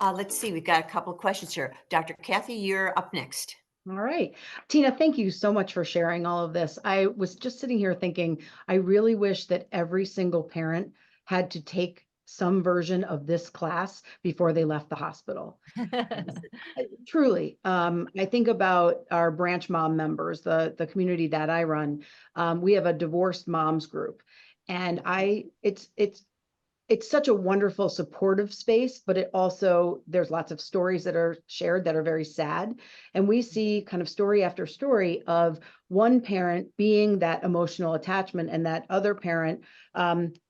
Let's see, we've got a couple of questions here. Dr. Kathy, you're up next. All right. Tina, thank you so much for sharing all of this. I was just sitting here thinking, I really wish that every single parent had to take some version of this class before they left the hospital. Truly, I think about our branch mom members, the community that I run. We have a divorced moms group, and it's such a wonderful supportive space, but it also there's lots of stories that are shared that are very sad, and we see kind of story after story of one parent being that emotional attachment and that other parent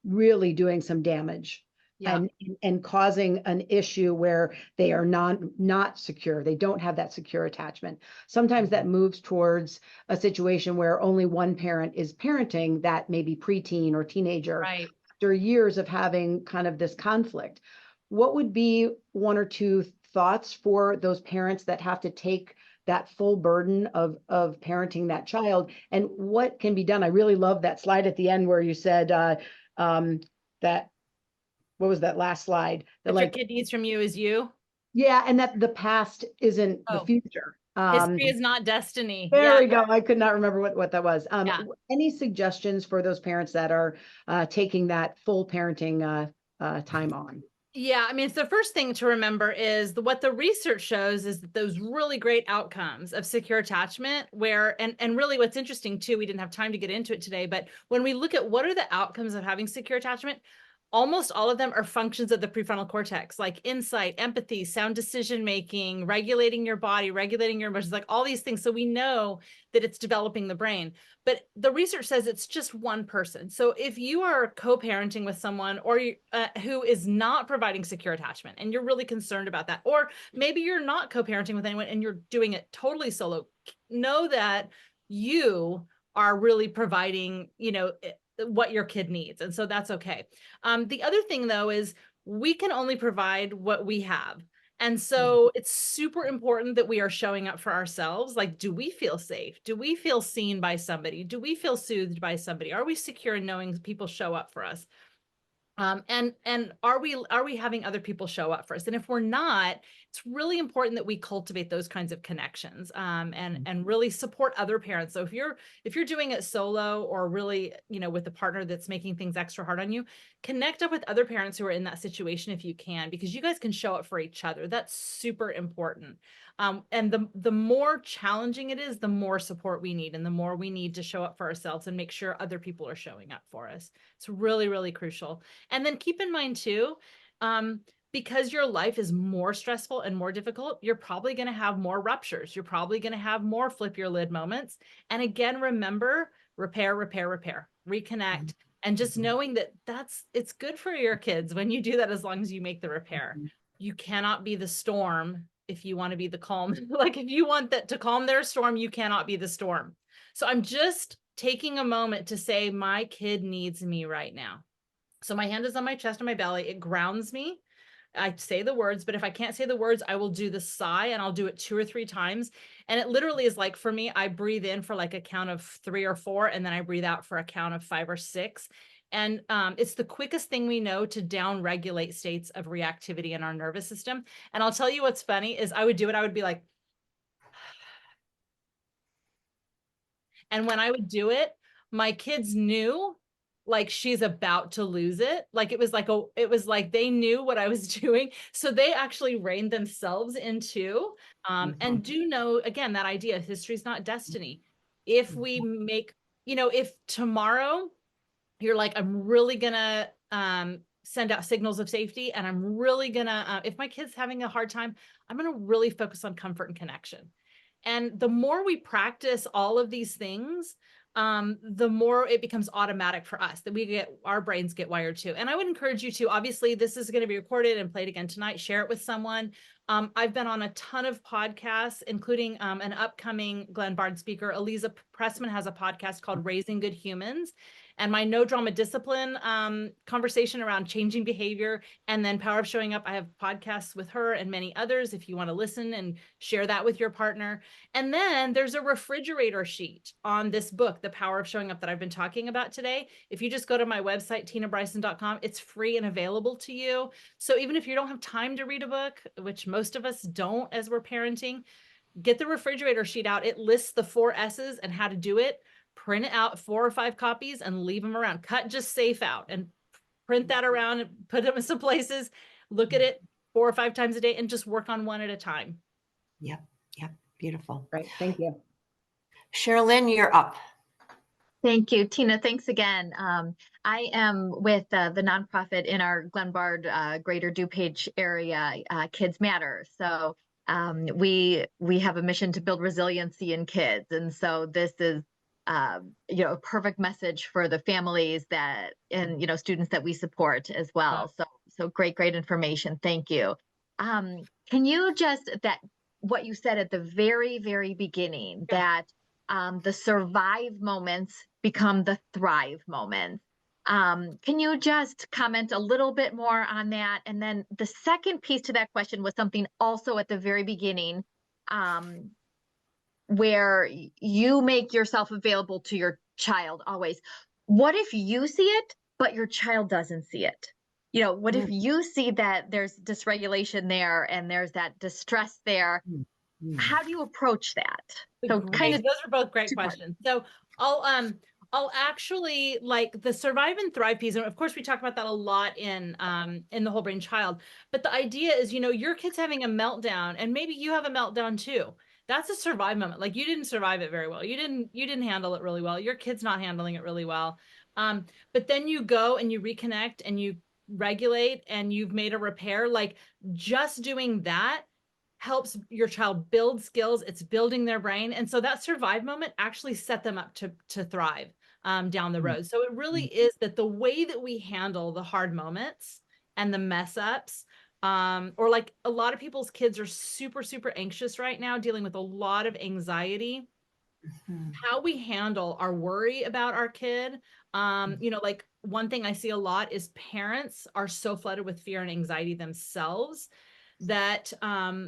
really doing some damage Yeah. and causing an issue where they are not secure. They don't have that secure attachment. Sometimes that moves towards a situation where only one parent is parenting that maybe preteen or teenager Right. after years of having kind of this conflict. What would be one or two thoughts for those parents that have to take that full burden of parenting that child, and what can be done? I really love that slide at the end where you said that what was that last slide? That What your like, kid needs from you is you. yeah, and that the past isn't the Oh, future. history is not destiny. There Yeah. we go. I could not remember what that was. Yeah. Any suggestions for those parents that are taking that full parenting time on? Yeah, I mean, it's the first thing to remember is what the research shows is that those really great outcomes of secure attachment where, and really what's interesting too, we didn't have time to get into it today, but when we look at what are the outcomes of having secure attachment, almost all of them are functions of the prefrontal cortex, like insight, empathy, sound decision making, regulating your body, regulating your emotions, like all these things. So we know that it's developing the brain. But the research says it's just one person. So if you are co-parenting with someone or who is not providing secure attachment and you're really concerned about that, or maybe you're not co-parenting with anyone and you're doing it totally solo, know that you are really providing, what your kid needs. And so that's okay. The other thing though, is we can only provide what we have. And so it's super important that we are showing up for ourselves. Like, do we feel safe? Do we feel seen by somebody? Do we feel soothed by somebody? Are we secure in knowing people show up for us? And are we having other people show up for us? And if we're not, it's really important that we cultivate those kinds of connections, and really support other parents. So if you're doing it solo or really, with a partner that's making things extra hard on you, connect up with other parents who are in that situation if you can, because you guys can show up for each other. That's super important. And the more challenging it is, the more support we need, and the more we need to show up for ourselves and make sure other people are showing up for us. It's really, really crucial. And then keep in mind too, because your life is more stressful and more difficult, you're probably going to have more ruptures. You're probably going to have more flip your lid moments. And again, remember, repair, repair, repair, reconnect. And just knowing that it's good for your kids when you do that, as long as you make the repair. You cannot be the storm if you want to be the calm. Like if you want that to calm their storm, you cannot be the storm. So I'm just taking a moment to say, my kid needs me right now. So my hand is on my chest and my belly. It grounds me. I say the words, but if I can't say the words, I will do the sigh, and I'll do it 2 or 3 times. And it literally is like, for me, I breathe in for like a count of 3 or 4, and then I breathe out for a count of 5 or 6. And it's the quickest thing we know to down regulate states of reactivity in our nervous system. And I'll tell you what's funny is I would do it. I would be like, and when I would do it, my kids knew, like, she's about to lose it. Like it was like they knew what I was doing. So they actually reined themselves into, and do know, again, that idea, history's not destiny. If we make, if tomorrow you're like, I'm really gonna send out signals of safety, and I'm really gonna, if my kid's having a hard time, I'm gonna really focus on comfort and connection. And the more we practice all of these things, the more it becomes automatic for us, that our brains get wired to. And I would encourage you to, obviously this is going to be recorded and played again tonight, share it with someone. I've been on a ton of podcasts, including an upcoming Glenn Bard speaker. Eliza Pressman has a podcast called Raising Good Humans. And my no drama discipline conversation around changing behavior, and then Power of Showing Up. I have podcasts with her and many others if you want to listen and share that with your partner. And then there's a refrigerator sheet on this book, The Power of Showing Up, that I've been talking about today. If you just go to my website, tinabryson.com, it's free and available to you. So even if you don't have time to read a book, which most of us don't as we're parenting, get the refrigerator sheet out. It lists the 4 S's and how to do it. Print it out 4 or 5 copies and leave them around. Cut just safe out and print that around and put them in some places. Look at it 4 or 5 times a day and just work on one at a time. Yep. Yep. Beautiful. Right. Thank you. Sherilyn, you're up. Thank you, Tina. Thanks again. I am with the nonprofit in our Glen Bard, Greater DuPage area, Kids Matter. So we have a mission to build resiliency in kids, and so this is a perfect message for the families that and students that we support as well. So great information. Thank you. Can you just what you said at the very, very beginning, that the survive moments become the thrive moments. Can you just comment a little bit more on that? And then the second piece to that question was something also at the very beginning, where you make yourself available to your child always. What if you see it, but your child doesn't see it? What if you see that there's dysregulation there and there's that distress there? How do you approach that? So those are both great questions. So I'll actually, like, the survive and thrive piece, and of course we talk about that a lot in the Whole Brain Child, but the idea is, your kid's having a meltdown and maybe you have a meltdown too. That's a survive moment. Like, you didn't survive it very well. You didn't handle it really well. Your kid's not handling it really well. But then you go and you reconnect and you regulate and you've made a repair. Like, just doing that helps your child build skills. It's building their brain. And so that survive moment actually set them up to thrive down the road. So it really is that the way that we handle the hard moments and the mess ups, or like a lot of people's kids are super, super anxious right now, dealing with a lot of anxiety. How we handle our worry about our kid. Like, one thing I see a lot is parents are so flooded with fear and anxiety themselves that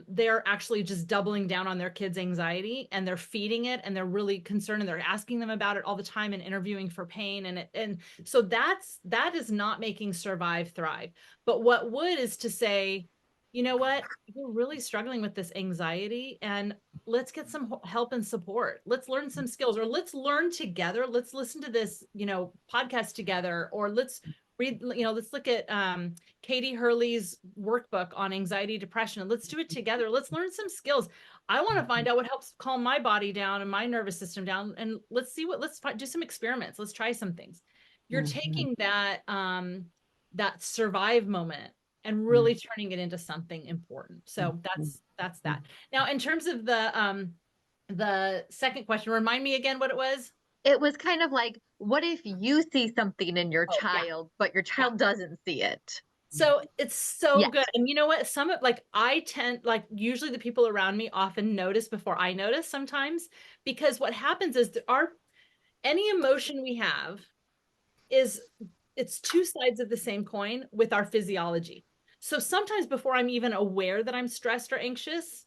they're actually just doubling down on their kids' anxiety, and they're feeding it, and they're really concerned, and they're asking them about it all the time and interviewing for pain. And so that is not making survive thrive. But what would is to say, you know what, we're really struggling with this anxiety, and let's get some help and support. Let's learn some skills, or let's learn together. Let's listen to this, podcast together, or let's read, let's look at Katie Hurley's workbook on anxiety, depression, and let's do it together. Let's learn some skills. I want to find out what helps calm my body down and my nervous system down. And let's do some experiments. Let's try some things. You're taking that survive moment and really turning it into something important. So that's that. Now, in terms of the second question, remind me again what it was. It was kind of like, what if you see something in your child, but your child doesn't see it? So it's so good. And you know what? Usually the people around me often notice before I notice sometimes, because what happens is any emotion we have it's 2 sides of the same coin with our physiology. So sometimes before I'm even aware that I'm stressed or anxious,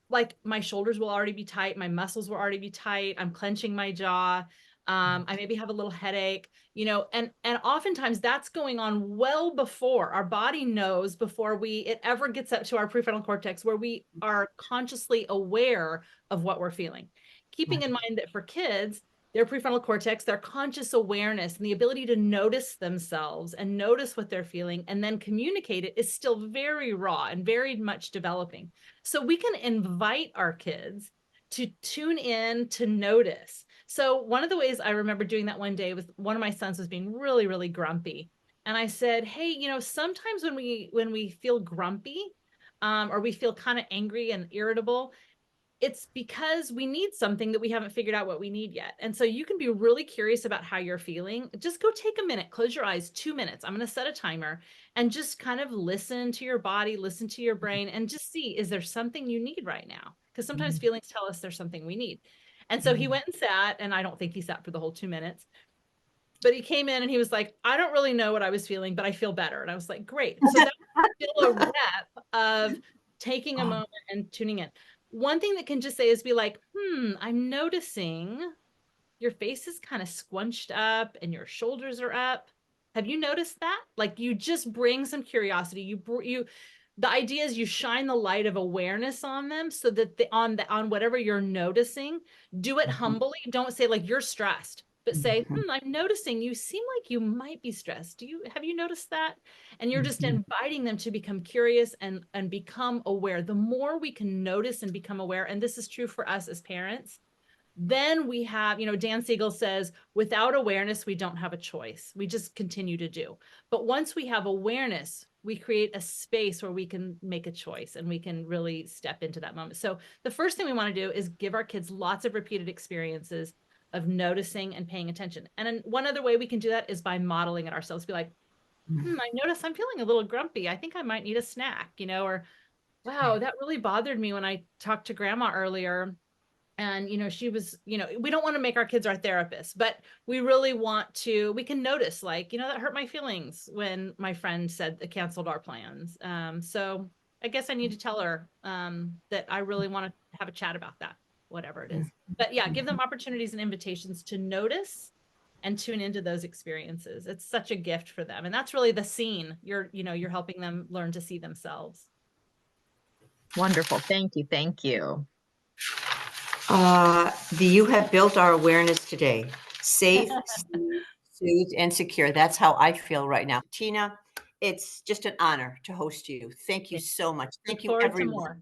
like, my shoulders will already be tight, my muscles will already be tight, I'm clenching my jaw, I maybe have a little headache, and oftentimes that's going on well before our body knows, before it ever gets up to our prefrontal cortex, where we are consciously aware of what we're feeling. Keeping in mind that for kids, their prefrontal cortex, their conscious awareness and the ability to notice themselves and notice what they're feeling and then communicate it is still very raw and very much developing. So we can invite our kids to tune in, to notice. So one of the ways I remember doing that one day was, one of my sons was being really, really grumpy. And I said, hey, sometimes when we feel grumpy, or we feel kind of angry and irritable, it's because we need something that we haven't figured out what we need yet. And so you can be really curious about how you're feeling. Just go take a minute, close your eyes, 2 minutes. I'm going to set a timer and just kind of listen to your body, listen to your brain, and just see, is there something you need right now? Because sometimes feelings tell us there's something we need. And so he went and sat, and I don't think he sat for the whole 2 minutes, but he came in and he was like, I don't really know what I was feeling, but I feel better. And I was like, great. So that was still a rep of taking a moment and tuning in. One thing that can just say is be like, I'm noticing your face is kind of squunched up and your shoulders are up. Have you noticed that? Like, you just bring some curiosity. The idea is you shine the light of awareness on them so that on whatever you're noticing, do it humbly. Don't say like you're stressed, but say, I'm noticing you seem like you might be stressed. Have you noticed that? And you're just inviting them to become curious and become aware. The more we can notice and become aware, and this is true for us as parents, then we have, Dan Siegel says, without awareness, we don't have a choice. We just continue to do. But once we have awareness, we create a space where we can make a choice and we can really step into that moment. So the first thing we want to do is give our kids lots of repeated experiences of noticing and paying attention. And then one other way we can do that is by modeling it ourselves. Be like, I notice I'm feeling a little grumpy. I think I might need a snack, or, wow, that really bothered me when I talked to grandma earlier. And, she was, we don't want to make our kids our therapists, but we really we can notice like, that hurt my feelings when my friend said they canceled our plans. So I guess I need to tell her that I really want to have a chat about that, whatever it is. But yeah, give them opportunities and invitations to notice and tune into those experiences. It's such a gift for them. And that's really the scene. You're helping them learn to see themselves. Wonderful. Thank you. Thank you. You have built our awareness today. Safe, soothed, and secure. That's how I feel right now. Tina, it's just an honor to host you. Thank you so much. Thank you, Look forward to everyone. more.